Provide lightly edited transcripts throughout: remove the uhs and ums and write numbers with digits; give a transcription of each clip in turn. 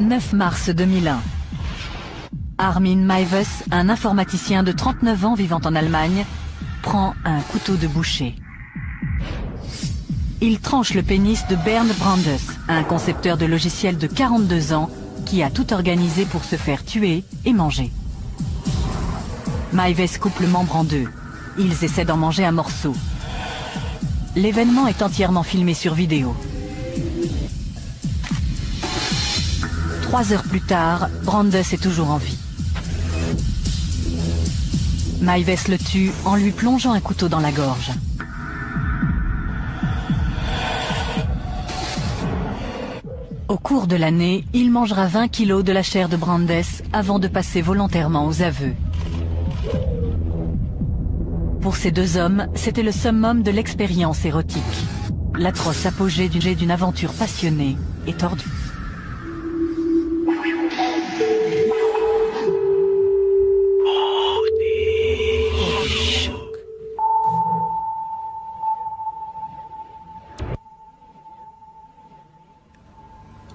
9 mars 2001. Armin Meiwes, un informaticien de 39 ans vivant en Allemagne, prend un couteau de boucher. Il tranche le pénis de Bernd Brandes, un concepteur de logiciels de 42 ans qui a tout organisé pour se faire tuer et manger. Meiwes coupe le membre en deux. Ils essaient d'en manger un morceau. L'événement est entièrement filmé sur vidéo. 3 heures plus tard, Brandes est toujours en vie. Meiwes le tue en lui plongeant un couteau dans la gorge. Au cours de l'année, il mangera 20 kilos de la chair de Brandes avant de passer volontairement aux aveux. Pour ces deux hommes, c'était le summum de l'expérience érotique. L'atroce apogée d'une aventure passionnée et tordue.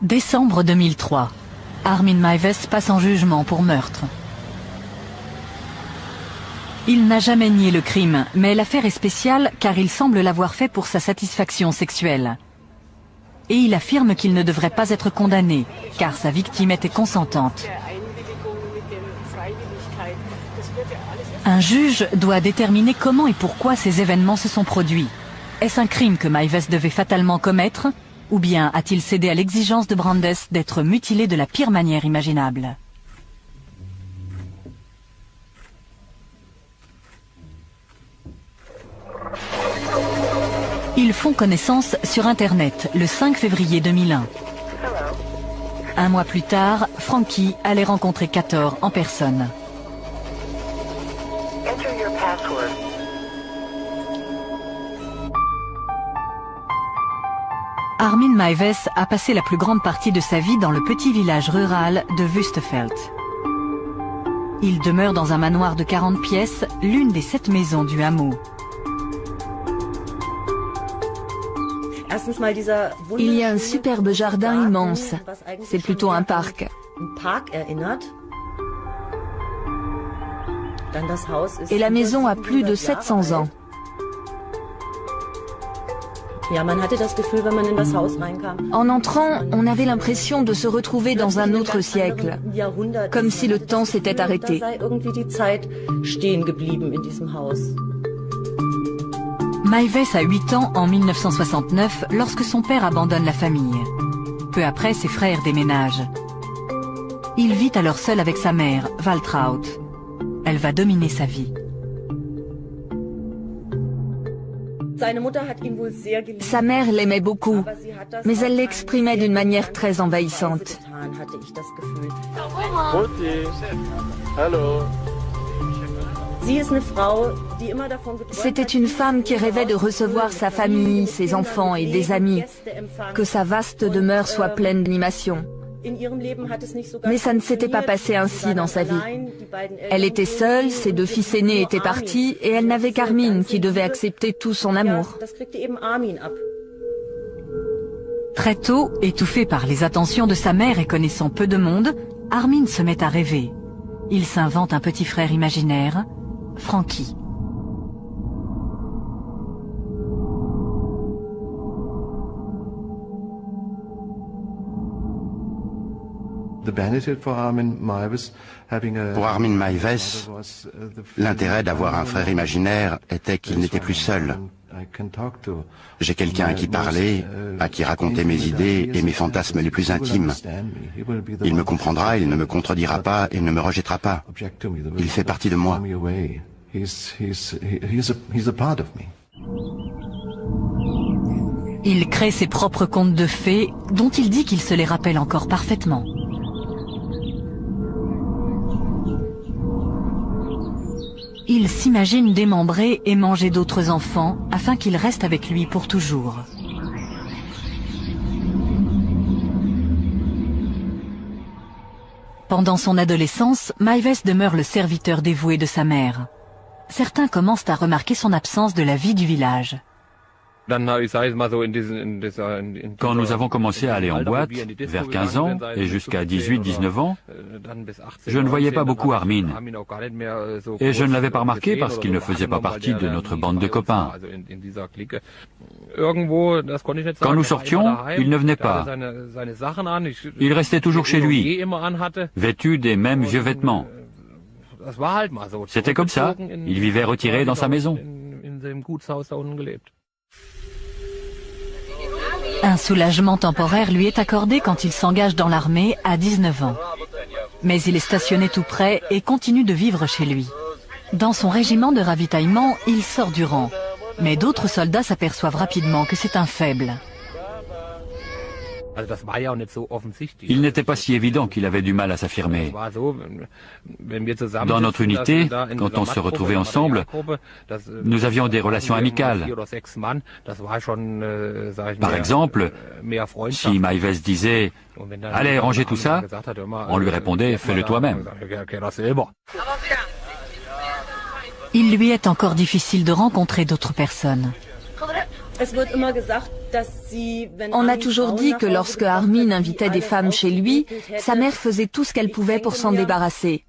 Décembre 2003. Armin Meiwes passe en jugement pour meurtre. Il n'a jamais nié le crime, mais l'affaire est spéciale car il semble l'avoir fait pour sa satisfaction sexuelle. Et il affirme qu'il ne devrait pas être condamné, car sa victime était consentante. Un juge doit déterminer comment et pourquoi ces événements se sont produits. Est-ce un crime que Meiwes devait fatalement commettre ? Ou bien a-t-il cédé à l'exigence de Brandes d'être mutilé de la pire manière imaginable ? Ils font connaissance sur Internet le 5 février 2001. Un mois plus tard, Frankie allait rencontrer Kator en personne. Armin Meiwes a passé la plus grande partie de sa vie dans le petit village rural de Wüstefeld. Il demeure dans un manoir de 40 pièces, l'une des 7 maisons du hameau. Il y a un superbe jardin immense. C'est plutôt un parc. Et la maison a plus de 700 ans. En entrant, on avait l'impression de se retrouver dans un autre siècle, comme si le temps s'était arrêté. Meiwes a 8 ans en 1969 lorsque son père abandonne la famille. Peu après, ses frères déménagent. Il vit alors seul avec sa mère, Waltraud. Elle va dominer sa vie. Sa mère l'aimait beaucoup, mais elle l'exprimait d'une manière très envahissante. C'était une femme qui rêvait de recevoir sa famille, ses enfants et des amis, que sa vaste demeure soit pleine d'animation. Mais ça ne s'était pas passé ainsi dans sa vie. Elle était seule, ses 2 fils aînés étaient partis et elle n'avait qu'Armin qui devait accepter tout son amour. Très tôt, étouffé par les attentions de sa mère et connaissant peu de monde, Armin se met à rêver. Il s'invente un petit frère imaginaire, Frankie. Pour Armin Meiwes, l'intérêt d'avoir un frère imaginaire était qu'il n'était plus seul. J'ai quelqu'un à qui parler, à qui raconter mes idées et mes fantasmes les plus intimes. Il me comprendra, il ne me contredira pas et ne me rejettera pas. Il fait partie de moi. Il crée ses propres contes de fées, dont il dit qu'il se les rappelle encore parfaitement. Il s'imagine démembrer et manger d'autres enfants afin qu'ils restent avec lui pour toujours. Pendant son adolescence, Meiwes demeure le serviteur dévoué de sa mère. Certains commencent à remarquer son absence de la vie du village. Quand nous avons commencé à aller en boîte, vers 15 ans et jusqu'à 18-19 ans, je ne voyais pas beaucoup Armin. Et je ne l'avais pas remarqué parce qu'il ne faisait pas partie de notre bande de copains. Quand nous sortions, il ne venait pas. Il restait toujours chez lui, vêtu des mêmes vieux vêtements. C'était comme ça, il vivait retiré dans sa maison. Un soulagement temporaire lui est accordé quand il s'engage dans l'armée à 19 ans. Mais il est stationné tout près et continue de vivre chez lui. Dans son régiment de ravitaillement, il sort du rang. Mais d'autres soldats s'aperçoivent rapidement que c'est un faible. Il n'était pas si évident qu'il avait du mal à s'affirmer. Dans notre unité, quand on se retrouvait ensemble, nous avions des relations amicales. Par exemple, si Maives disait « Allez, rangez tout ça », on lui répondait « Fais-le toi-même ». Il lui est encore difficile de rencontrer d'autres personnes. On a toujours dit que lorsque Armin invitait des femmes chez lui, sa mère faisait tout ce qu'elle pouvait pour s'en débarrasser.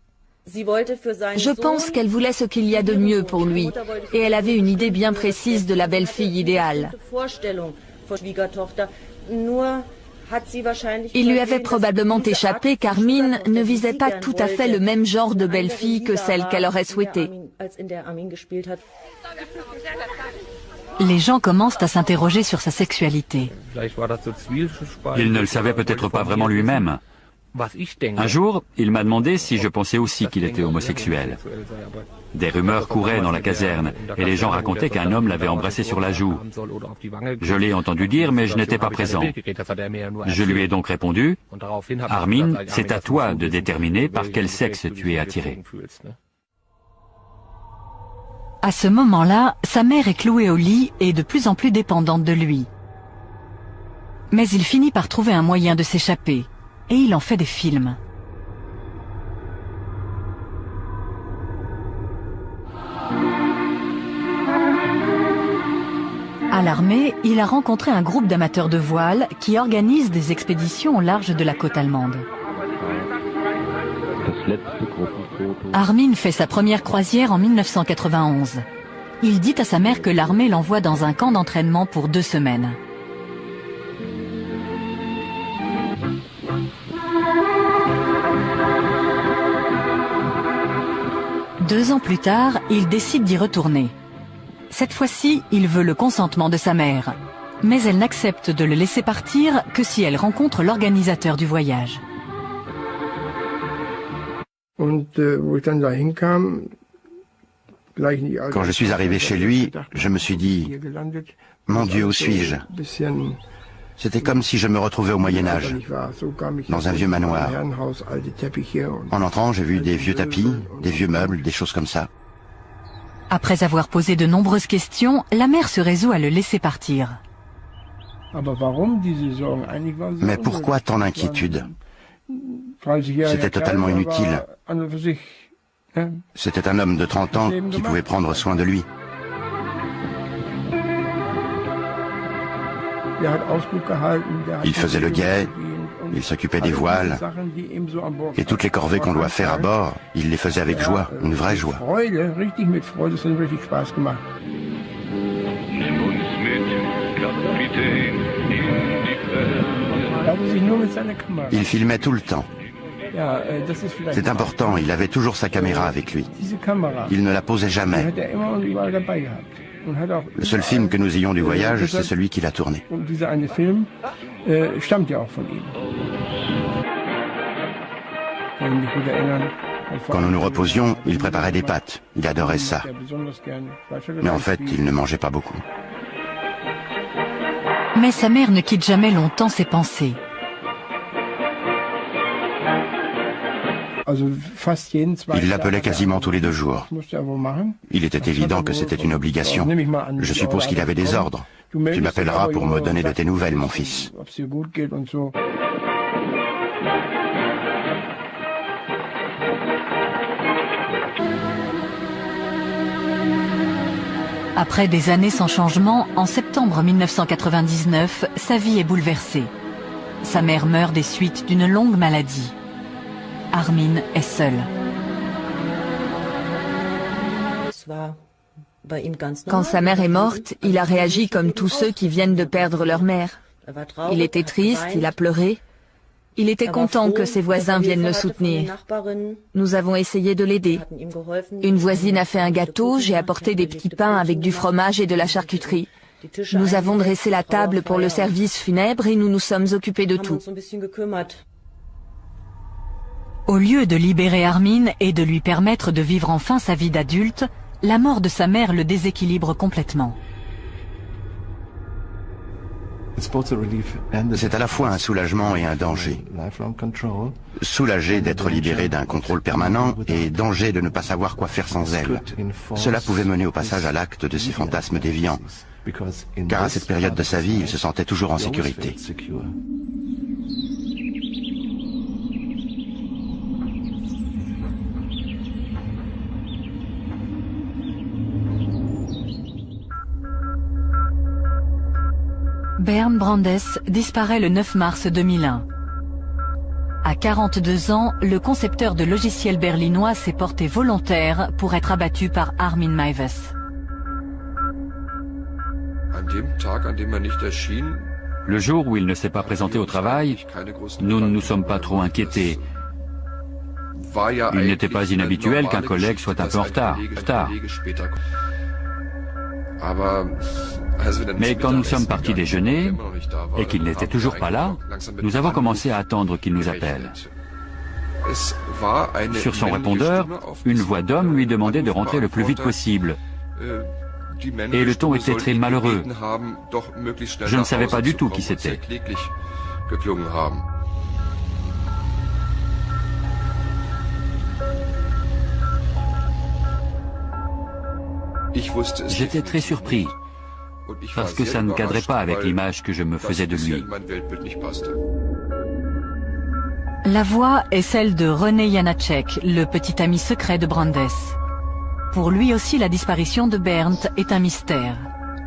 Je pense qu'elle voulait ce qu'il y a de mieux pour lui, et elle avait une idée bien précise de la belle-fille idéale. Il lui avait probablement échappé qu'Armin ne visait pas tout à fait le même genre de belle-fille que celle qu'elle aurait souhaité. Les gens commencent à s'interroger sur sa sexualité. Il ne le savait peut-être pas vraiment lui-même. Un jour, il m'a demandé si je pensais aussi qu'il était homosexuel. Des rumeurs couraient dans la caserne et les gens racontaient qu'un homme l'avait embrassé sur la joue. Je l'ai entendu dire, mais je n'étais pas présent. Je lui ai donc répondu, « Armin, c'est à toi de déterminer par quel sexe tu es attiré. » À ce moment-là, sa mère est clouée au lit et de plus en plus dépendante de lui. Mais il finit par trouver un moyen de s'échapper, et il en fait des films. À l'armée, il a rencontré un groupe d'amateurs de voile qui organisent des expéditions au large de la côte allemande. Armin fait sa première croisière en 1991. Il dit à sa mère que l'armée l'envoie dans un camp d'entraînement pour 2 semaines. Deux ans plus tard, il décide d'y retourner. Cette fois-ci, il veut le consentement de sa mère. Mais elle n'accepte de le laisser partir que si elle rencontre l'organisateur du voyage. Quand je suis arrivé chez lui, je me suis dit, mon Dieu, où suis-je? C'était comme si je me retrouvais au Moyen-Âge, dans un vieux manoir. En entrant, j'ai vu des vieux tapis, des vieux meubles, des choses comme ça. Après avoir posé de nombreuses questions, la mère se résout à le laisser partir. Mais pourquoi tant d'inquiétude? C'était totalement inutile. C'était un homme de 30 ans qui pouvait prendre soin de lui. Il faisait le guet, il s'occupait des voiles, et toutes les corvées qu'on doit faire à bord, il les faisait avec joie, une vraie joie. Il filmait tout le temps. C'est important, il avait toujours sa caméra avec lui. Il ne la posait jamais. Le seul film que nous ayons du voyage, c'est celui qu'il a tourné. Quand nous nous reposions, il préparait des pâtes. Il adorait ça. Mais en fait, il ne mangeait pas beaucoup. Mais sa mère ne quitte jamais longtemps ses pensées. Il l'appelait quasiment tous les 2 jours. Il était évident que c'était une obligation. Je suppose qu'il avait des ordres. Tu m'appelleras pour me donner de tes nouvelles, mon fils. Après des années sans changement, en septembre 1999, sa vie est bouleversée. Sa mère meurt des suites d'une longue maladie. Armin est seul. Quand sa mère est morte, il a réagi comme tous ceux qui viennent de perdre leur mère. Il était triste, il a pleuré. Il était content que ses voisins viennent le soutenir. Nous avons essayé de l'aider. Une voisine a fait un gâteau, j'ai apporté des petits pains avec du fromage et de la charcuterie. Nous avons dressé la table pour le service funèbre et nous nous sommes occupés de tout. Au lieu de libérer Armin et de lui permettre de vivre enfin sa vie d'adulte, la mort de sa mère le déséquilibre complètement. C'est à la fois un soulagement et un danger. Soulagé d'être libéré d'un contrôle permanent et danger de ne pas savoir quoi faire sans elle. Cela pouvait mener au passage à l'acte de ses fantasmes déviants, car à cette période de sa vie, il se sentait toujours en sécurité. Bernd Brandes disparaît le 9 mars 2001. À 42 ans, le concepteur de logiciels berlinois s'est porté volontaire pour être abattu par Armin Meiwes. Le jour où il ne s'est pas présenté au travail, nous ne nous sommes pas trop inquiétés. Il n'était pas inhabituel qu'un collègue soit un peu en retard. Mais quand nous sommes partis déjeuner et qu'il n'était toujours pas là, nous avons commencé à attendre qu'il nous appelle. Sur son répondeur, une voix d'homme lui demandait de rentrer le plus vite possible. Et le ton était très malheureux. Je ne savais pas du tout qui c'était. J'étais très surpris, parce que ça ne cadrait pas avec l'image que je me faisais de lui. La voix est celle de René Janacek, le petit ami secret de Brandes. Pour lui aussi, la disparition de Bernd est un mystère.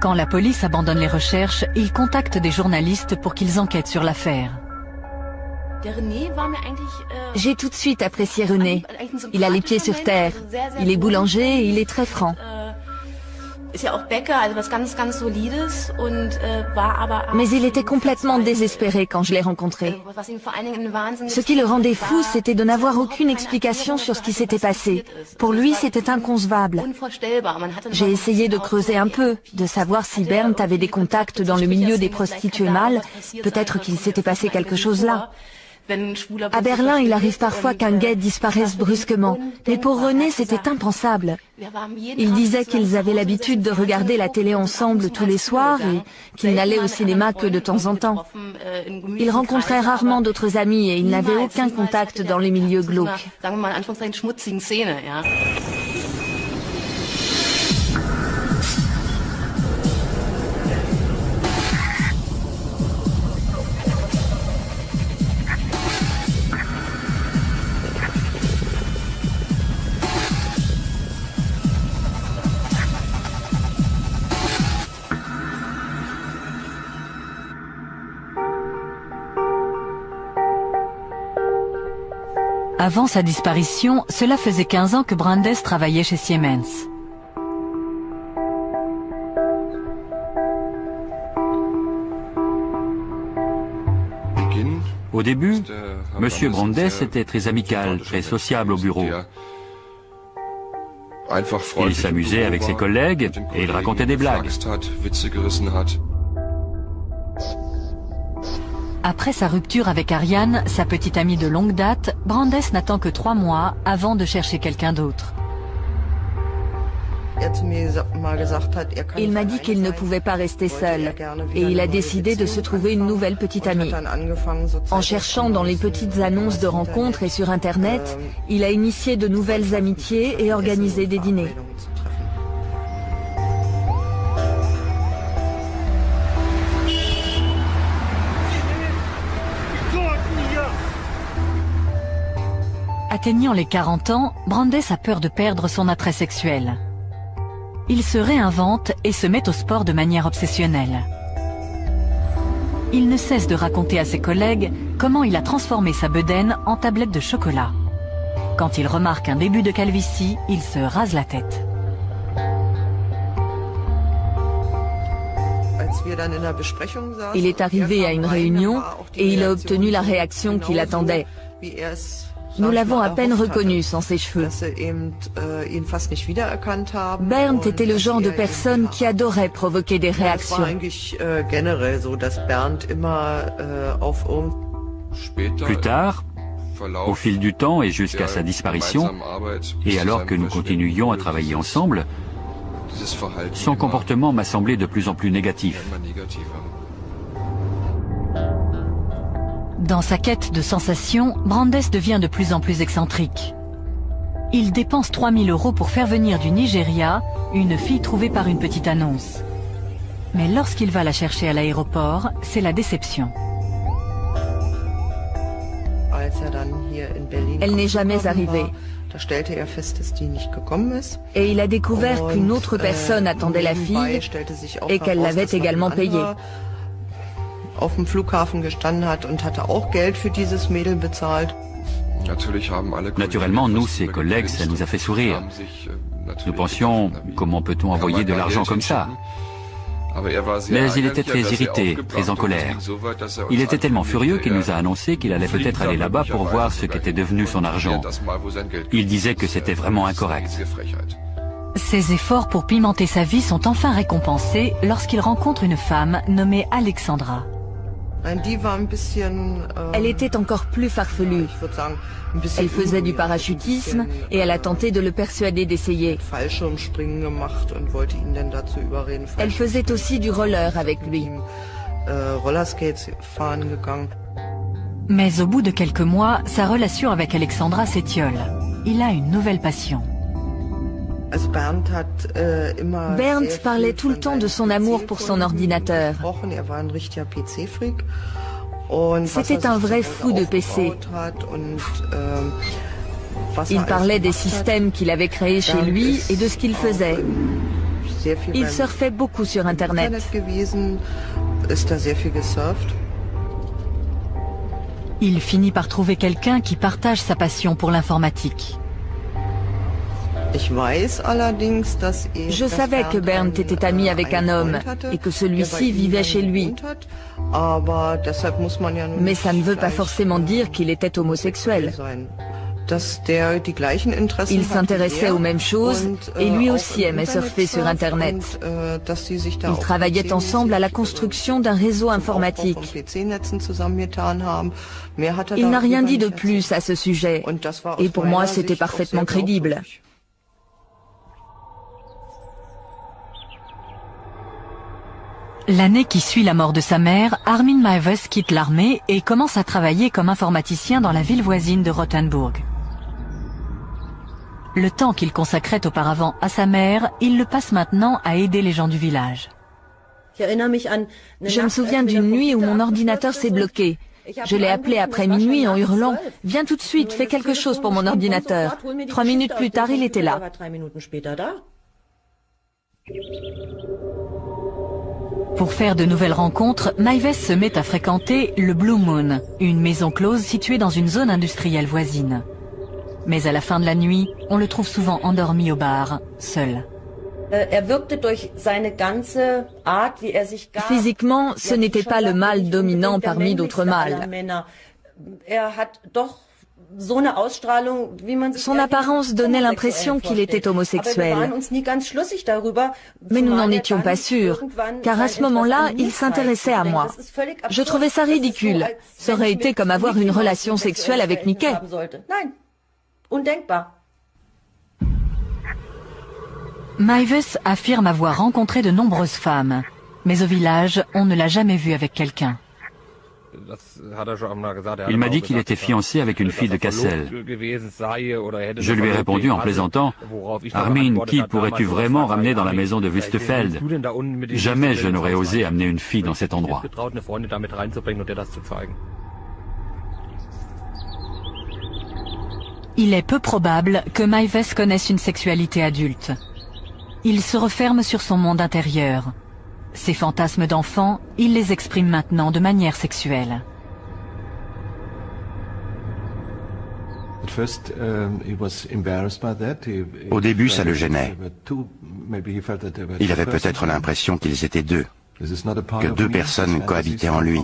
Quand la police abandonne les recherches, il contacte des journalistes pour qu'ils enquêtent sur l'affaire. J'ai tout de suite apprécié René. Il a les pieds sur terre. Il est boulanger et il est très franc. Mais il était complètement désespéré quand je l'ai rencontré. Ce qui le rendait fou, c'était de n'avoir aucune explication sur ce qui s'était passé. Pour lui, c'était inconcevable. J'ai essayé de creuser un peu, de savoir si Bernd avait des contacts dans le milieu des prostituées mâles. Peut-être qu'il s'était passé quelque chose là. À Berlin, il arrive parfois qu'un gay disparaisse brusquement. Mais pour René, c'était impensable. Il disait qu'ils avaient l'habitude de regarder la télé ensemble tous les soirs et qu'ils n'allaient au cinéma que de temps en temps. Il rencontrait rarement d'autres amis et il n'avait aucun contact dans les milieux glauques. Avant sa disparition, cela faisait 15 ans que Brandes travaillait chez Siemens. Au début, M. Brandes était très amical, très sociable au bureau. Il s'amusait avec ses collègues et il racontait des blagues. Après sa rupture avec Ariane, sa petite amie de longue date, Brandes n'attend que 3 mois avant de chercher quelqu'un d'autre. Il m'a dit qu'il ne pouvait pas rester seul et il a décidé de se trouver une nouvelle petite amie. En cherchant dans les petites annonces de rencontres et sur Internet, il a initié de nouvelles amitiés et organisé des dîners. Atteignant les 40 ans, Brandes a peur de perdre son attrait sexuel. il se réinvente et se met au sport de manière obsessionnelle. Il ne cesse de raconter à ses collègues comment il a transformé sa bedaine en tablette de chocolat. Quand il remarque un début de calvitie, il se rase la tête. Il est arrivé à une réunion et il a obtenu la réaction qu'il attendait. Nous l'avons à peine reconnu sans ses cheveux. Bernd était le genre de personne qui adorait provoquer des réactions. Plus tard, au fil du temps et jusqu'à sa disparition, et alors que nous continuions à travailler ensemble, son comportement m'a semblé de plus en plus négatif. Dans sa quête de sensations, Brandes devient de plus en plus excentrique. Il dépense 3 000 € pour faire venir du Nigeria une fille trouvée par une petite annonce. Mais lorsqu'il va la chercher à l'aéroport, c'est la déception. Elle n'est jamais arrivée. Et il a découvert qu'une autre personne attendait la fille et qu'elle l'avait également payée. Naturellement, nous, ses collègues, ça nous a fait sourire. Nous pensions, comment peut-on envoyer de l'argent comme ça? Mais il était très irrité, très en colère. Il était tellement furieux qu'il nous a annoncé qu'il allait peut-être aller là-bas pour voir ce qu'était devenu son argent. Il disait que c'était vraiment incorrect. Ses efforts pour pimenter sa vie sont enfin récompensés lorsqu'il rencontre une femme nommée Alexandra. Elle était encore plus farfelue. Elle faisait du parachutisme et elle a tenté de le persuader d'essayer. Elle faisait aussi du roller avec lui. Mais au bout de quelques mois, sa relation avec Alexandra s'étiole. Il a une nouvelle passion. Bernd parlait tout le temps de son amour pour son ordinateur. C'était un vrai fou de PC. Il parlait des systèmes qu'il avait créés chez lui et de ce qu'il faisait. Il surfait beaucoup sur Internet. Il finit par trouver quelqu'un qui partage sa passion pour l'informatique. Je savais que Bernd était ami avec un homme et que celui-ci vivait chez lui. Mais ça ne veut pas forcément dire qu'il était homosexuel. Il s'intéressait aux mêmes choses et lui aussi aimait surfer sur Internet. Ils travaillaient ensemble à la construction d'un réseau informatique. Il n'a rien dit de plus à ce sujet et pour moi c'était parfaitement crédible. L'année qui suit la mort de sa mère, Armin Meiwes quitte l'armée et commence à travailler comme informaticien dans la ville voisine de Rothenburg. Le temps qu'il consacrait auparavant à sa mère, il le passe maintenant à aider les gens du village. Je me souviens d'une nuit où mon ordinateur s'est bloqué. Je l'ai appelé après minuit en hurlant « Viens tout de suite, fais quelque chose pour mon ordinateur ». 3 minutes plus tard, il était là. Pour faire de nouvelles rencontres, Meiwes se met à fréquenter le Blue Moon, une maison close située dans une zone industrielle voisine. Mais à la fin de la nuit, on le trouve souvent endormi au bar, seul. Physiquement, ce n'était pas le mâle dominant parmi d'autres mâles. Son apparence donnait l'impression qu'il était homosexuel. Mais nous n'en étions pas sûrs, car à ce moment-là, il s'intéressait à moi. Je trouvais ça ridicule. Ça aurait été comme avoir une relation sexuelle avec Mickey. Meiwes affirme avoir rencontré de nombreuses femmes, mais au village, on ne l'a jamais vu avec quelqu'un. Il m'a dit qu'il était fiancé avec une fille de Kassel. Je lui ai répondu en plaisantant, « Armin, qui pourrais-tu vraiment ramener dans la maison de Wüstefeld? Jamais je n'aurais osé amener une fille dans cet endroit. » Il est peu probable que Meiwes connaisse une sexualité adulte. Il se referme sur son monde intérieur. Ses fantasmes d'enfant, il les exprime maintenant de manière sexuelle. Au début, ça le gênait. Il avait peut-être l'impression qu'ils étaient deux, que deux personnes cohabitaient en lui.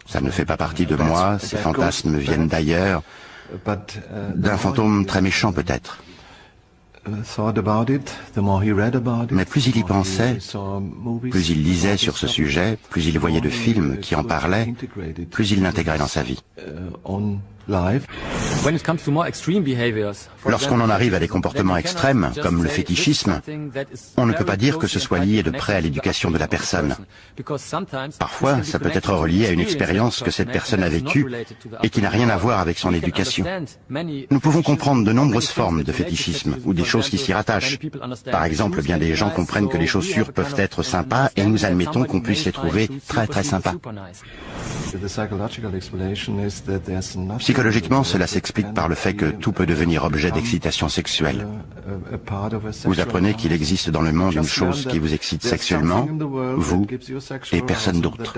Ça ne fait pas partie de moi, ces fantasmes viennent d'ailleurs, d'un fantôme très méchant peut-être. Mais plus il y pensait, plus il lisait sur ce sujet, plus il voyait de films qui en parlaient, plus il l'intégrait dans sa vie. Lorsqu'on en arrive à des comportements extrêmes, comme le fétichisme, on ne peut pas dire que ce soit lié de près à l'éducation de la personne. Parfois, ça peut être relié à une expérience que cette personne a vécue et qui n'a rien à voir avec son éducation. Nous pouvons comprendre de nombreuses formes de fétichisme ou des choses qui s'y rattachent. Par exemple, bien des gens comprennent que les chaussures peuvent être sympas et nous admettons qu'on puisse les trouver très très sympas. Psychologiquement, cela s'explique par le fait que tout peut devenir objet d'excitation sexuelle. Vous apprenez qu'il existe dans le monde une chose qui vous excite sexuellement, vous et personne d'autre.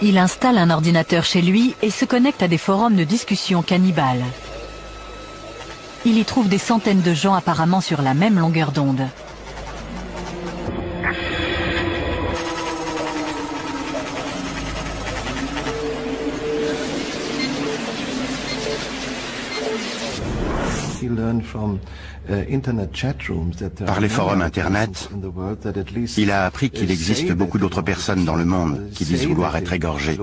Il installe un ordinateur chez lui et se connecte à des forums de discussion cannibales. Il y trouve des centaines de gens apparemment sur la même longueur d'onde. Par les forums Internet, il a appris qu'il existe beaucoup d'autres personnes dans le monde qui disent vouloir être égorgées,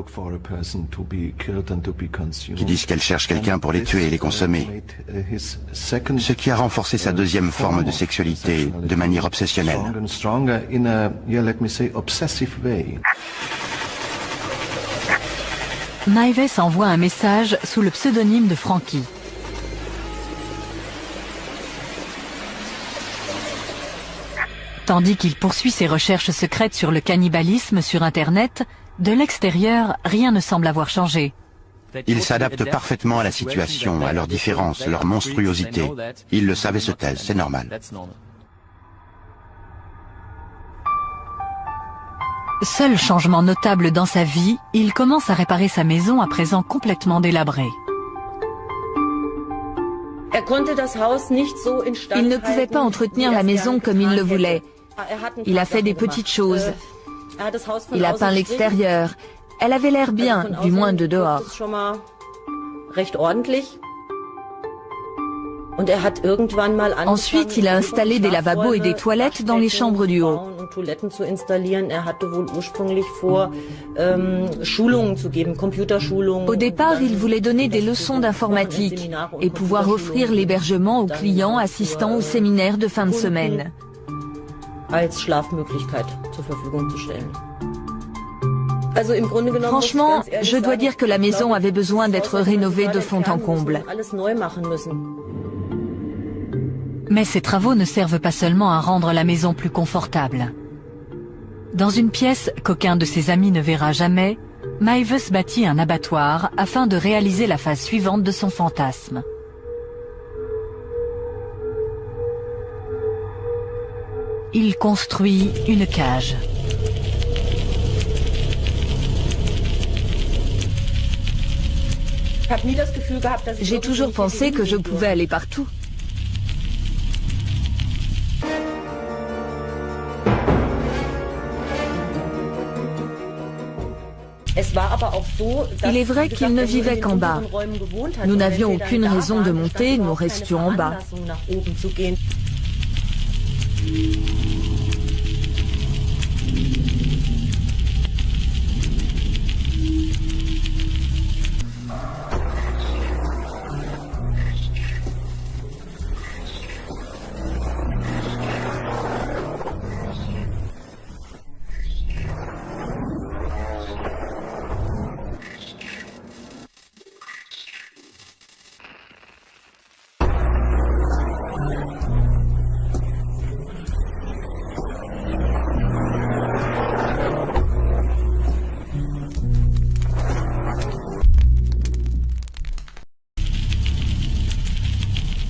qui disent qu'elles cherchent quelqu'un pour les tuer et les consommer, ce qui a renforcé sa deuxième forme de sexualité de manière obsessionnelle. Maives envoie un message sous le pseudonyme de Frankie. Tandis qu'il poursuit ses recherches secrètes sur le cannibalisme sur Internet, de l'extérieur, rien ne semble avoir changé. Ils s'adaptent parfaitement à la situation, à leurs différences, leur monstruosité. Ils le savent et se taisent, c'est normal. Seul changement notable dans sa vie, il commence à réparer sa maison à présent complètement délabrée. Il ne pouvait pas entretenir la maison comme il le voulait. Il a fait des petites choses. Il a peint l'extérieur. Elle avait l'air bien, du moins de dehors. Ensuite, il a installé des lavabos et des toilettes dans les chambres du haut. Au départ, il voulait donner des leçons d'informatique et pouvoir offrir l'hébergement aux clients assistant au séminaire de fin de semaine. Franchement, je dois dire que la maison avait besoin d'être rénovée de fond en comble. Mais ces travaux ne servent pas seulement à rendre la maison plus confortable. Dans une pièce qu'aucun de ses amis ne verra jamais, Maives bâtit un abattoir afin de réaliser la phase suivante de son fantasme. Il construit une cage. J'ai toujours pensé que je pouvais aller partout. Il est vrai qu'il ne vivait qu'en bas. Nous n'avions aucune raison de monter, nous restions en bas.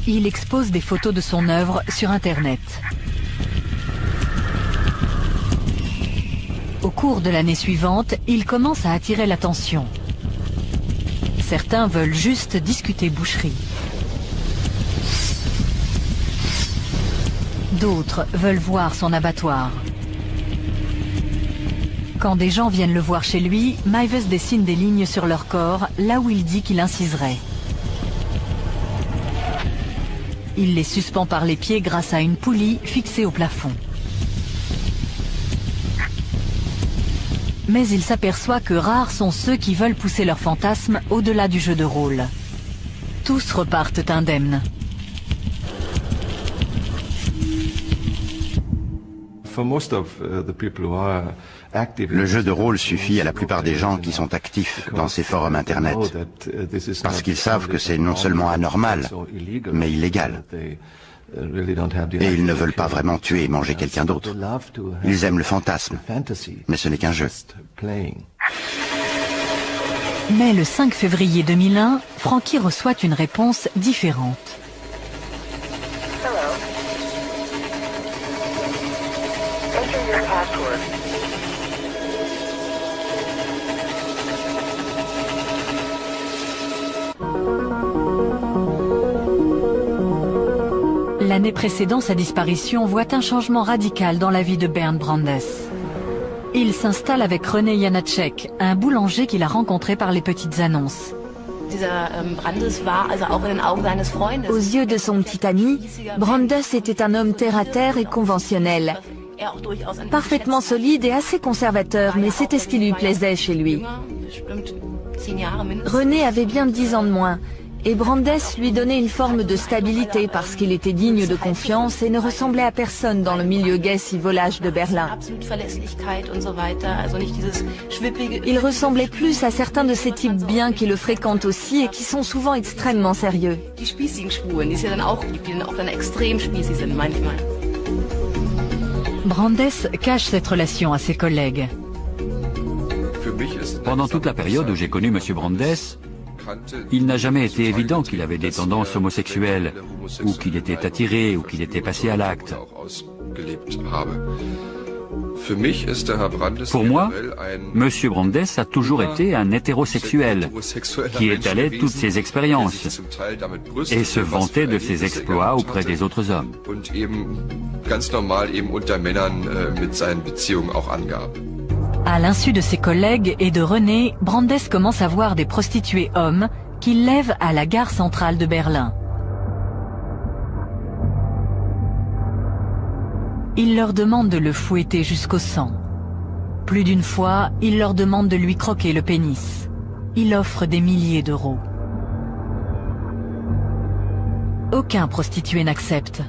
il expose des photos de son œuvre sur Internet. Au cours de l'année suivante, il commence à attirer l'attention. Certains veulent juste discuter boucherie. D'autres veulent voir son abattoir. Quand des gens viennent le voir chez lui, Meiwes dessine des lignes sur leur corps, là où il dit qu'il inciserait. Il les suspend par les pieds grâce à une poulie fixée au plafond. Mais il s'aperçoit que rares sont ceux qui veulent pousser leur fantasme au-delà du jeu de rôle. Tous repartent indemnes. Le jeu de rôle suffit à la plupart des gens qui sont actifs dans ces forums Internet, parce qu'ils savent que c'est non seulement anormal, mais illégal. Et ils ne veulent pas vraiment tuer et manger quelqu'un d'autre. Ils aiment le fantasme, mais ce n'est qu'un jeu. Mais le 5 février 2001, Frankie reçoit une réponse différente. L'année précédant sa disparition voit un changement radical dans la vie de Bernd Brandes. Il s'installe avec René Janacek, un boulanger qu'il a rencontré par les petites annonces. Aux yeux de son petit ami, Brandes était un homme terre-à-terre et conventionnel. Parfaitement solide et assez conservateur, mais c'était ce qui lui plaisait chez lui. René avait bien 10 ans de moins, et Brandes lui donnait une forme de stabilité parce qu'il était digne de confiance et ne ressemblait à personne dans le milieu gai si volage de Berlin. Il ressemblait plus à certains de ces types bien qui le fréquentent aussi et qui sont souvent extrêmement sérieux. Brandes cache cette relation à ses collègues. Pendant toute la période où j'ai connu M. Brandes, il n'a jamais été évident qu'il avait des tendances homosexuelles, ou qu'il était attiré, ou qu'il était passé à l'acte. Pour moi, M. Brandes a toujours été un hétérosexuel qui étalait toutes ses expériences et se vantait de ses exploits auprès des autres hommes. À l'insu de ses collègues et de René, Brandes commence à voir des prostituées hommes qu'il lève à la gare centrale de Berlin. Il leur demande de le fouetter jusqu'au sang. Plus d'une fois, il leur demande de lui croquer le pénis. Il offre des milliers d'euros. Aucun prostitué n'accepte.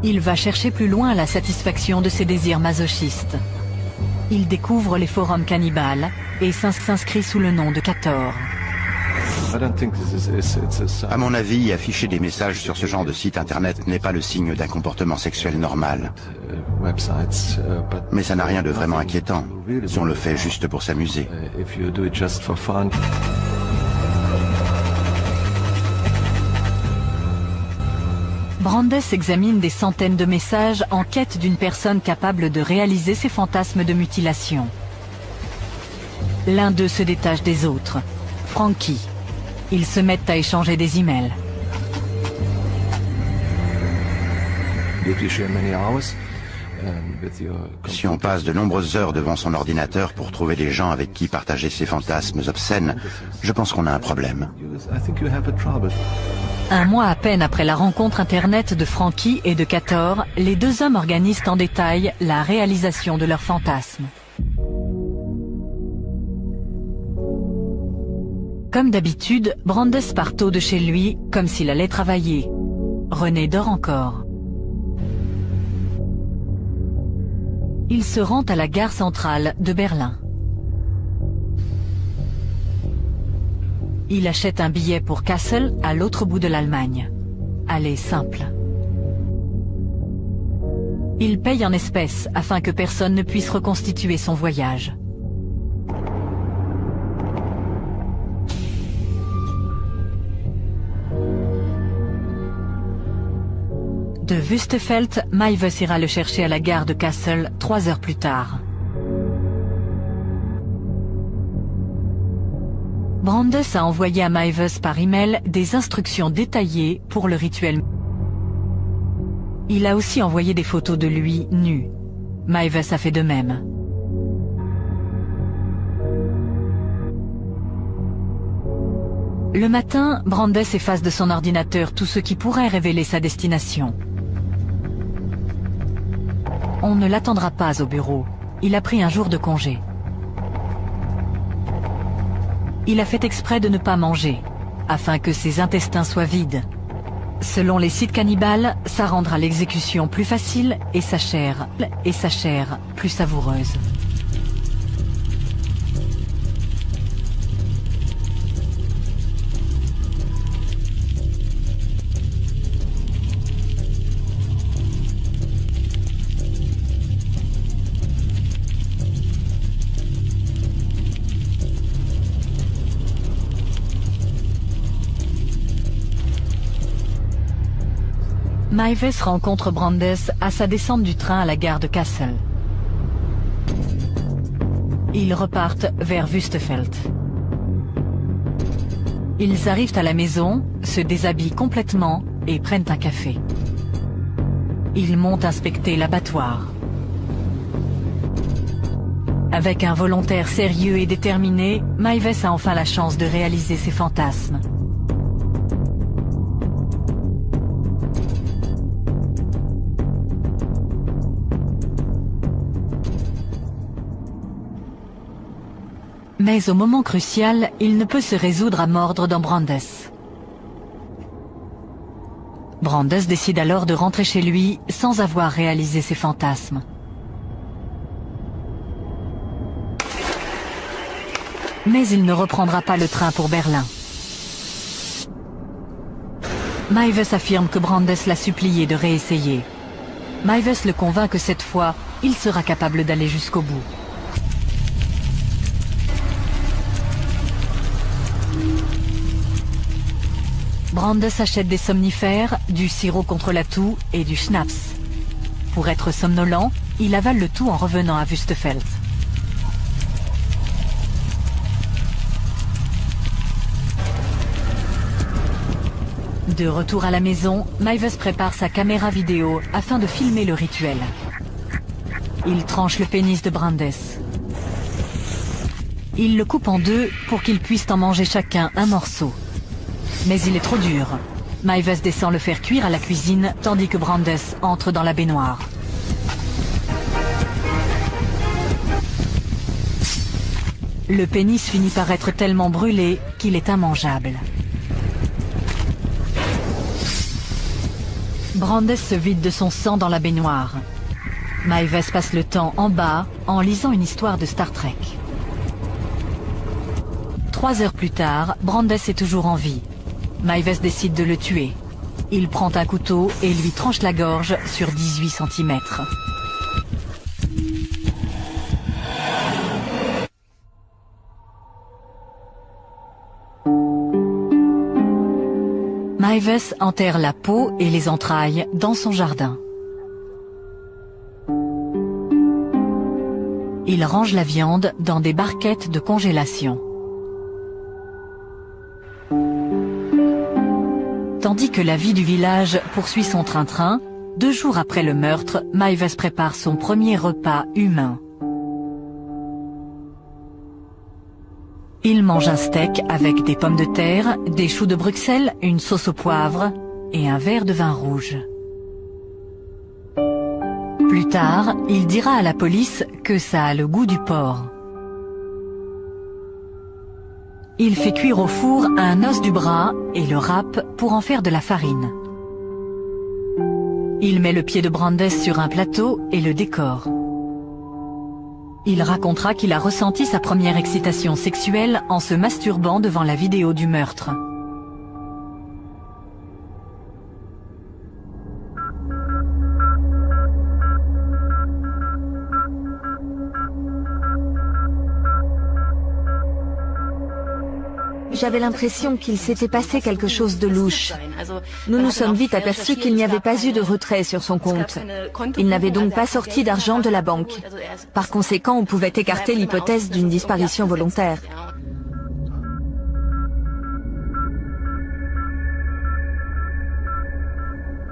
Il va chercher plus loin la satisfaction de ses désirs masochistes. Il découvre les forums cannibales et s'inscrit sous le nom de Cator. À mon avis, afficher des messages sur ce genre de site internet n'est pas le signe d'un comportement sexuel normal. Mais ça n'a rien de vraiment inquiétant, si on le fait juste pour s'amuser. Brandes examine des centaines de messages en quête d'une personne capable de réaliser ses fantasmes de mutilation. L'un d'eux se détache des autres, Frankie. Ils se mettent à échanger des emails. Si on passe de nombreuses heures devant son ordinateur pour trouver des gens avec qui partager ses fantasmes obscènes, je pense qu'on a un problème. Un mois à peine après la rencontre internet de Frankie et de Cator, les deux hommes organisent en détail la réalisation de leurs fantasmes. Comme d'habitude, Brandes part tôt de chez lui, comme s'il allait travailler. René dort encore. Il se rend à la gare centrale de Berlin. Il achète un billet pour Kassel, à l'autre bout de l'Allemagne. Aller simple. Il paye en espèces afin que personne ne puisse reconstituer son voyage. De Wüstefeld, Meiwes ira le chercher à la gare de Kassel 3 heures plus tard. Brandes a envoyé à Meiwes par email des instructions détaillées pour le rituel. Il a aussi envoyé des photos de lui nu. Meiwes a fait de même. Le matin, Brandes efface de son ordinateur tout ce qui pourrait révéler sa destination. On ne l'attendra pas au bureau. Il a pris un jour de congé. Il a fait exprès de ne pas manger, afin que ses intestins soient vides. Selon les sites cannibales, ça rendra l'exécution plus facile et sa chair plus savoureuse. Meiwes rencontre Brandes à sa descente du train à la gare de Kassel. Ils repartent vers Wüstefeld. Ils arrivent à la maison, se déshabillent complètement et prennent un café. Ils montent inspecter l'abattoir. Avec un volontaire sérieux et déterminé, Meiwes a enfin la chance de réaliser ses fantasmes. Mais au moment crucial, il ne peut se résoudre à mordre dans Brandes. Brandes décide alors de rentrer chez lui sans avoir réalisé ses fantasmes. Mais il ne reprendra pas le train pour Berlin. Meiwes affirme que Brandes l'a supplié de réessayer. Meiwes le convainc que cette fois, il sera capable d'aller jusqu'au bout. Brandes achète des somnifères, du sirop contre la toux et du schnapps. Pour être somnolent, il avale le tout en revenant à Wüstefeld. De retour à la maison, Meiwes prépare sa caméra vidéo afin de filmer le rituel. Il tranche le pénis de Brandes. Il le coupe en deux pour qu'ils puissent en manger chacun un morceau. Mais il est trop dur. Meiwes descend le faire cuire à la cuisine tandis que Brandes entre dans la baignoire. Le pénis finit par être tellement brûlé qu'il est immangeable. Brandes se vide de son sang dans la baignoire. Meiwes passe le temps en bas en lisant une histoire de Star Trek. 3 heures plus tard, Brandes est toujours en vie. Meiwes décide de le tuer. Il prend un couteau et lui tranche la gorge sur 18 cm. Meiwes enterre la peau et les entrailles dans son jardin. Il range la viande dans des barquettes de congélation. Tandis que la vie du village poursuit son train-train, 2 jours après le meurtre, Meiwes prépare son premier repas humain. Il mange un steak avec des pommes de terre, des choux de Bruxelles, une sauce au poivre et un verre de vin rouge. Plus tard, il dira à la police que ça a le goût du porc. Il fait cuire au four un os du bras et le râpe pour en faire de la farine. Il met le pied de Brandes sur un plateau et le décore. Il racontera qu'il a ressenti sa première excitation sexuelle en se masturbant devant la vidéo du meurtre. J'avais l'impression qu'il s'était passé quelque chose de louche. Nous nous sommes vite aperçus qu'il n'y avait pas eu de retrait sur son compte. Il n'avait donc pas sorti d'argent de la banque. Par conséquent, on pouvait écarter l'hypothèse d'une disparition volontaire.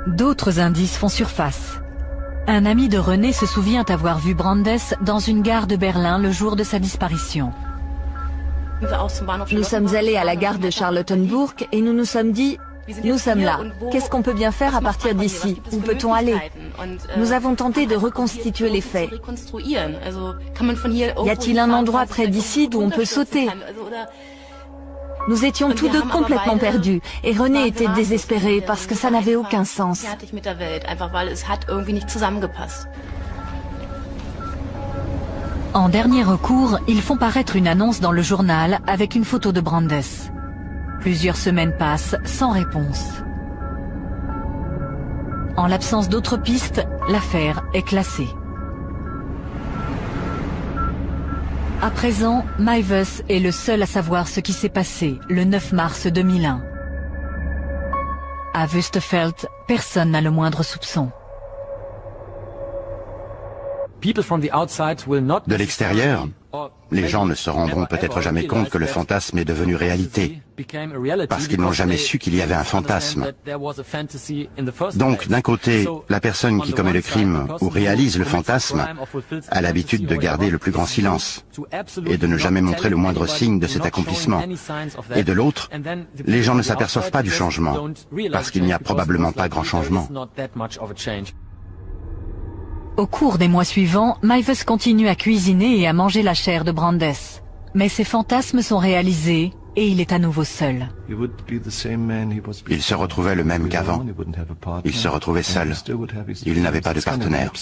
D'autres indices font surface. Un ami de René se souvient avoir vu Brandes dans une gare de Berlin le jour de sa disparition. Nous sommes allés à la gare de Charlottenburg et nous nous sommes dit, nous sommes là. Qu'est-ce qu'on peut bien faire à partir d'ici? Où peut-on aller? Nous avons tenté de reconstituer les faits. Y a-t-il un endroit près d'ici d'où on peut sauter? Nous étions tous deux complètement perdus et René était désespéré parce que ça n'avait aucun sens. En dernier recours, ils font paraître une annonce dans le journal avec une photo de Brandes. Plusieurs semaines passent sans réponse. En l'absence d'autres pistes, l'affaire est classée. À présent, Meiwes est le seul à savoir ce qui s'est passé le 9 mars 2001. À Wüstefeld, personne n'a le moindre soupçon. De l'extérieur, les gens ne se rendront peut-être jamais compte que le fantasme est devenu réalité, parce qu'ils n'ont jamais su qu'il y avait un fantasme. Donc, d'un côté, la personne qui commet le crime ou réalise le fantasme a l'habitude de garder le plus grand silence et de ne jamais montrer le moindre signe de cet accomplissement. Et de l'autre, les gens ne s'aperçoivent pas du changement, parce qu'il n'y a probablement pas grand changement. Au cours des mois suivants, Meiwes continue à cuisiner et à manger la chair de Brandes. Mais ses fantasmes sont réalisés et il est à nouveau seul. Il se retrouvait le même qu'avant. Il se retrouvait seul. Il n'avait pas de partenaire.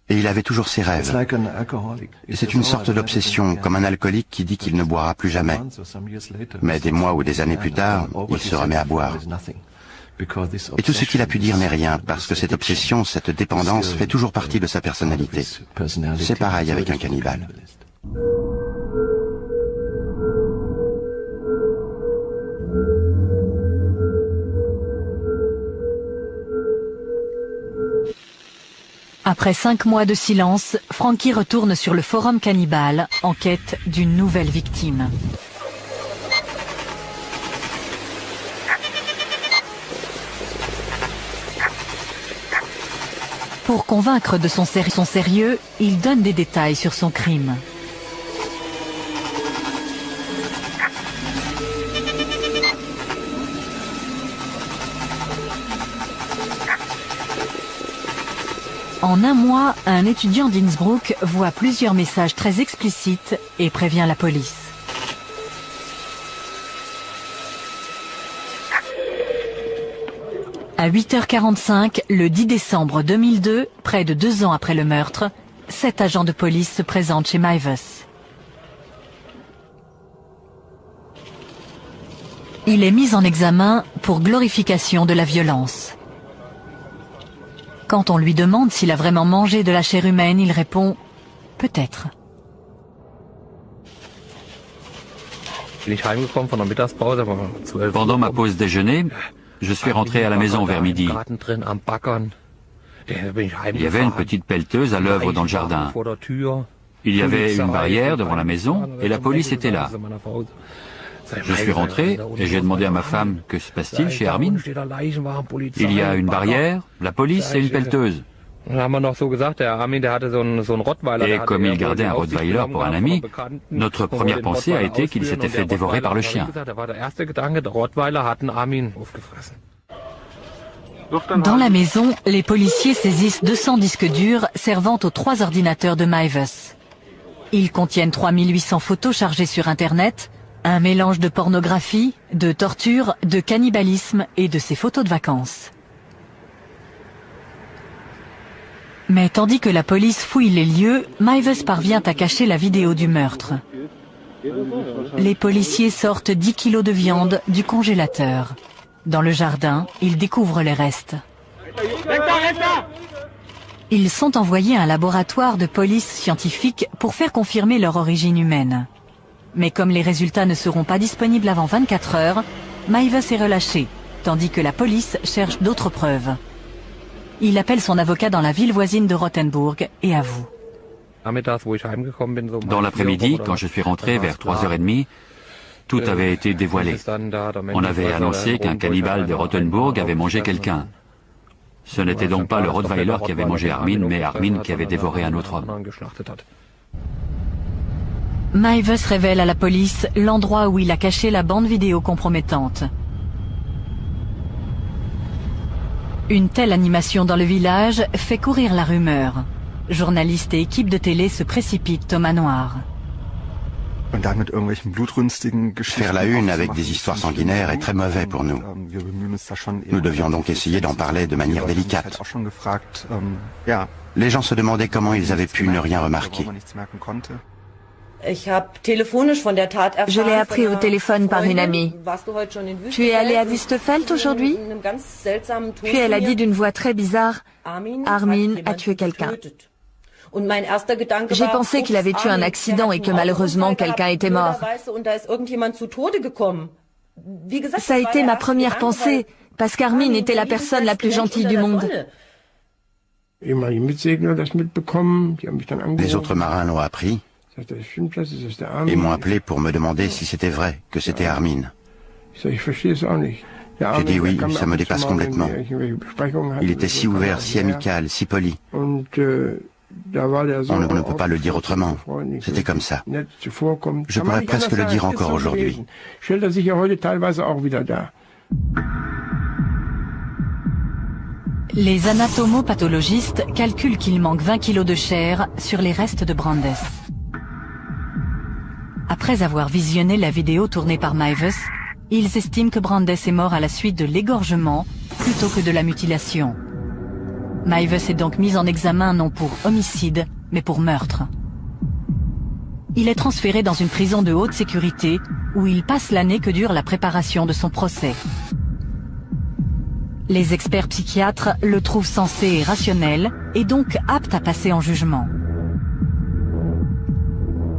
Et il avait toujours ses rêves. Et c'est une sorte d'obsession, comme un alcoolique qui dit qu'il ne boira plus jamais. Mais des mois ou des années plus tard, il se remet à boire. Et tout ce qu'il a pu dire n'est rien, parce que cette obsession, cette dépendance fait toujours partie de sa personnalité. C'est pareil avec un cannibale. Après 5 mois de silence, Frankie retourne sur le forum cannibale en quête d'une nouvelle victime. Pour convaincre de son sérieux, il donne des détails sur son crime. En un mois, un étudiant d'Innsbruck voit plusieurs messages très explicites et prévient la police. À 8h45, le 10 décembre 2002, près de 2 ans après le meurtre, 7 agents de police se présentent chez Meiwes. Il est mis en examen pour glorification de la violence. Quand on lui demande s'il a vraiment mangé de la chair humaine, il répond « peut-être ». Pendant ma pause déjeuner, je suis rentré à la maison vers midi. Il y avait une petite pelleteuse à l'œuvre dans le jardin. Il y avait une barrière devant la maison et la police était là. Je suis rentré et j'ai demandé à ma femme « Que se passe-t-il chez Armin ?» Il y a une barrière, la police et une pelleteuse. Et comme il gardait un Rottweiler pour un ami, notre première pensée a été qu'il s'était fait dévorer par le chien. Dans la maison, les policiers saisissent 200 disques durs servant aux 3 ordinateurs de Meiwes. Ils contiennent 3800 photos chargées sur Internet, un mélange de pornographie, de torture, de cannibalisme et de ses photos de vacances. Mais tandis que la police fouille les lieux, Meiwes parvient à cacher la vidéo du meurtre. Les policiers sortent 10 kilos de viande du congélateur. Dans le jardin, ils découvrent les restes. Ils sont envoyés à un laboratoire de police scientifique pour faire confirmer leur origine humaine. Mais comme les résultats ne seront pas disponibles avant 24 heures, Maives est relâché, tandis que la police cherche d'autres preuves. Il appelle son avocat dans la ville voisine de Rothenburg et avoue. Dans l'après-midi, quand je suis rentré vers 3h30, tout avait été dévoilé. On avait annoncé qu'un cannibale de Rothenburg avait mangé quelqu'un. Ce n'était donc pas le Rottweiler qui avait mangé Armin, mais Armin qui avait dévoré un autre homme. Maives révèle à la police l'endroit où il a caché la bande vidéo compromettante. Une telle animation dans le village fait courir la rumeur. Journalistes et équipes de télé se précipitent au manoir. Faire la une avec des histoires sanguinaires est très mauvais pour nous. Nous devions donc essayer d'en parler de manière délicate. Les gens se demandaient comment ils avaient pu ne rien remarquer. Je l'ai appris au téléphone par une amie. Tu es allé à Wüstefeld aujourd'hui? Puis elle a dit d'une voix très bizarre, Armin a tué quelqu'un. J'ai pensé qu'il avait eu un accident et que malheureusement quelqu'un était mort. Ça a été ma première pensée, parce qu'Armin était la personne la plus gentille du monde. Les autres marins l'ont appris et m'ont appelé pour me demander si c'était vrai que c'était Armin. J'ai dit oui, ça me dépasse complètement. Il était si ouvert, si amical, si poli. On ne peut pas le dire autrement. C'était comme ça. Je pourrais presque le dire encore aujourd'hui. Les anatomopathologistes calculent qu'il manque 20 kilos de chair sur les restes de Brandes. Après avoir visionné la vidéo tournée par Maives, ils estiment que Brandes est mort à la suite de l'égorgement plutôt que de la mutilation. Maives est donc mis en examen non pour homicide, mais pour meurtre. Il est transféré dans une prison de haute sécurité où il passe l'année que dure la préparation de son procès. Les experts psychiatres le trouvent sensé et rationnel et donc apte à passer en jugement.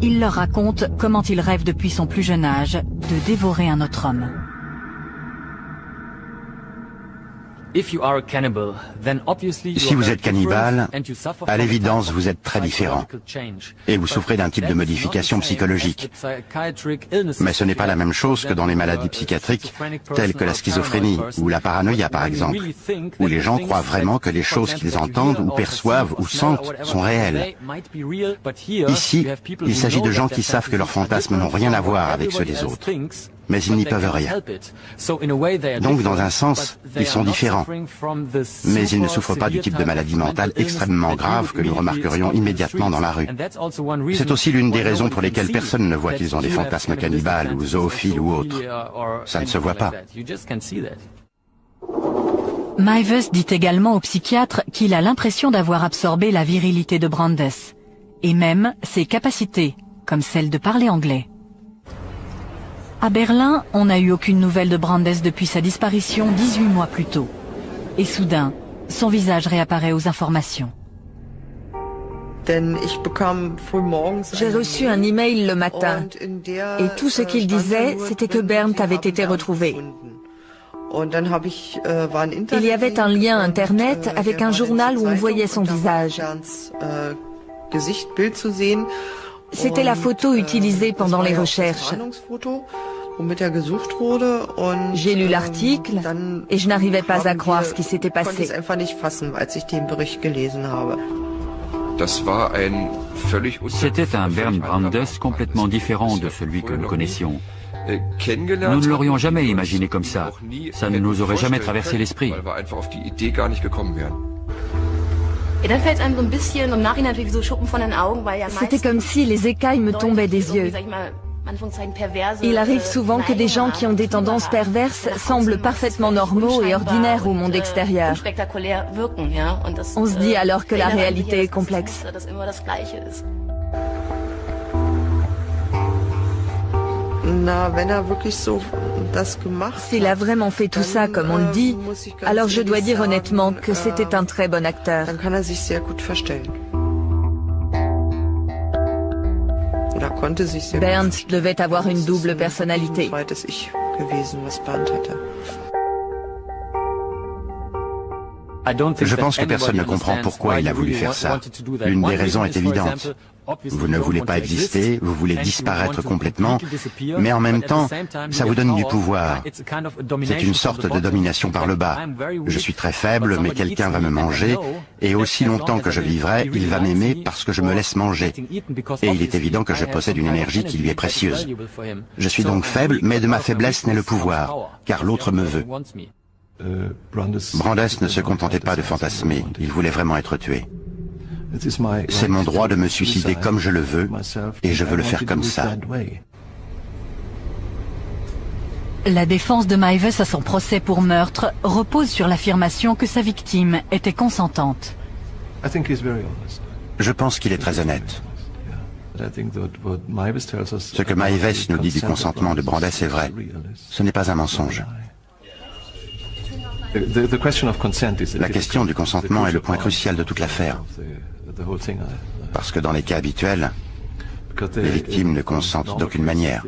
Il leur raconte comment il rêve depuis son plus jeune âge de dévorer un autre homme. Si vous êtes cannibale, à l'évidence, vous êtes très différent. Et vous souffrez d'un type de modification psychologique. Mais ce n'est pas la même chose que dans les maladies psychiatriques, telles que la schizophrénie ou la paranoïa, par exemple, où les gens croient vraiment que les choses qu'ils entendent ou perçoivent ou sentent sont réelles. Ici, il s'agit de gens qui savent que leurs fantasmes n'ont rien à voir avec ceux des autres. Mais ils n'y peuvent rien. Donc, dans un sens, ils sont différents. Mais ils ne souffrent pas du type de maladie mentale extrêmement grave que nous remarquerions immédiatement dans la rue. C'est aussi l'une des raisons pour lesquelles personne ne voit qu'ils ont des fantasmes cannibales ou zoophiles ou autres. Ça ne se voit pas. Maives dit également au psychiatre qu'il a l'impression d'avoir absorbé la virilité de Brandes, et même ses capacités, comme celle de parler anglais. À Berlin, on n'a eu aucune nouvelle de Brandes depuis sa disparition 18 mois plus tôt. Et soudain, son visage réapparaît aux informations. J'ai reçu un email le matin, et tout ce qu'il disait, c'était que Bernd avait été retrouvé. Il y avait un lien Internet avec un journal où on voyait son visage. C'était la photo utilisée pendant les recherches. J'ai lu l'article et je n'arrivais pas à croire ce qui s'était passé. C'était un Bernd Brandes complètement différent de celui que nous connaissions. Nous ne l'aurions jamais imaginé comme ça. Ça ne nous aurait jamais traversé l'esprit. C'était comme si les écailles me tombaient des yeux. Il arrive souvent que des gens qui ont des tendances perverses semblent parfaitement normaux et ordinaires au monde extérieur. On se dit alors que la réalité est complexe. S'il a vraiment fait tout ça comme on le dit, alors je dois dire honnêtement que c'était un très bon acteur. Bernd devait avoir une double personnalité. Je pense que personne ne comprend pourquoi il a voulu faire ça. L'une des raisons est évidente. Vous ne voulez pas exister, vous voulez disparaître complètement, mais en même temps, ça vous donne du pouvoir. C'est une sorte de domination par le bas. Je suis très faible, mais quelqu'un va me manger, et aussi longtemps que je vivrai, il va m'aimer parce que je me laisse manger. Et il est évident que je possède une énergie qui lui est précieuse. Je suis donc faible, mais de ma faiblesse naît le pouvoir, car l'autre me veut. Brandes ne se contentait pas de fantasmer, il voulait vraiment être tué. C'est mon droit de me suicider comme je le veux, et je veux le faire comme ça. La défense de Meiwes à son procès pour meurtre repose sur l'affirmation que sa victime était consentante. Je pense qu'il est très honnête. Ce que Meiwes nous dit du consentement de Brandes est vrai. Ce n'est pas un mensonge. La question du consentement est le point crucial de toute l'affaire. Parce que dans les cas habituels, les victimes ne consentent d'aucune manière.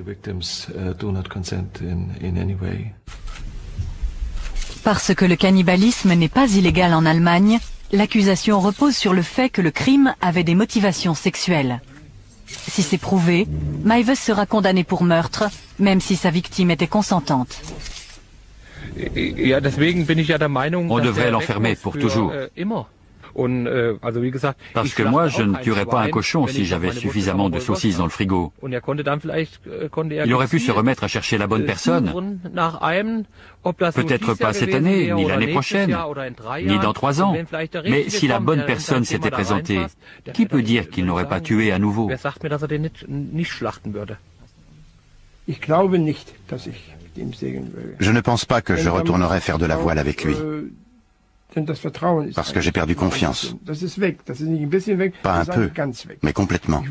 Parce que le cannibalisme n'est pas illégal en Allemagne, l'accusation repose sur le fait que le crime avait des motivations sexuelles. Si c'est prouvé, Meiwes sera condamné pour meurtre, même si sa victime était consentante. On devrait l'enfermer pour toujours. Parce que moi, je ne tuerais pas un cochon si j'avais suffisamment de saucisses dans le frigo. Il aurait pu se remettre à chercher la bonne personne. Peut-être pas cette année, ni l'année prochaine, ni dans 3 ans. Mais si la bonne personne s'était présentée, qui peut dire qu'il n'aurait pas tué à nouveau? Je ne pense pas que je retournerai faire de la voile avec lui. Parce que j'ai perdu confiance. Pas un peu, mais complètement.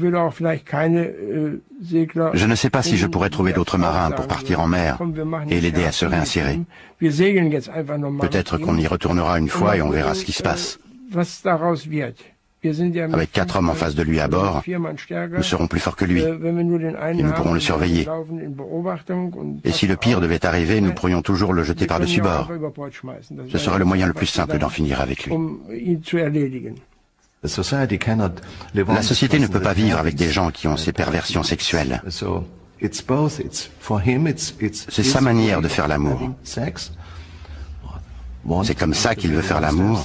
Je ne sais pas si je pourrais trouver d'autres marins pour partir en mer et l'aider à se réinsérer. Peut-être qu'on y retournera une fois et on verra ce qui se passe. Avec 4 hommes en face de lui à bord, nous serons plus forts que lui et nous pourrons le surveiller. Et si le pire devait arriver, nous pourrions toujours le jeter par-dessus bord. Ce serait le moyen le plus simple d'en finir avec lui. La société ne peut pas vivre avec des gens qui ont ces perversions sexuelles. C'est sa manière de faire l'amour. C'est comme ça qu'il veut faire l'amour.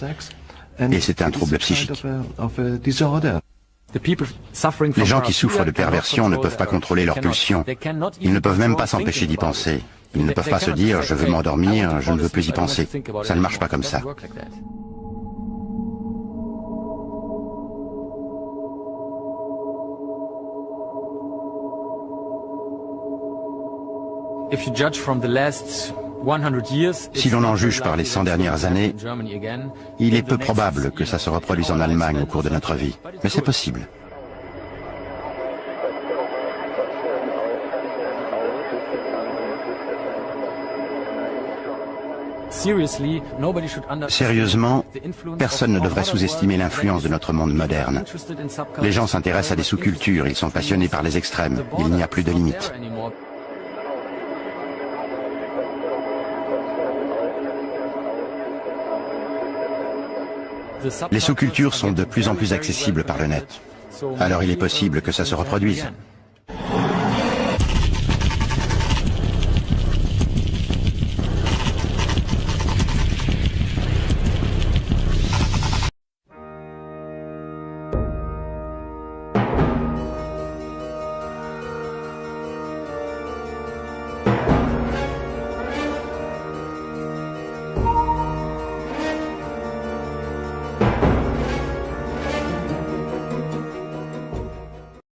Et c'est un trouble psychique. Les gens qui souffrent de perversion ne peuvent pas contrôler leurs pulsions. Ils ne peuvent même pas s'empêcher d'y penser. Ils ne peuvent pas se dire « je veux m'endormir, je ne veux plus y penser ». Ça ne marche pas comme ça. Si l'on en juge par les 100 dernières années, il est peu probable que ça se reproduise en Allemagne au cours de notre vie. Mais c'est possible. Sérieusement, personne ne devrait sous-estimer l'influence de notre monde moderne. Les gens s'intéressent à des sous-cultures, ils sont passionnés par les extrêmes. Il n'y a plus de limites. Les sous-cultures sont de plus en plus accessibles par le net. Alors il est possible que ça se reproduise.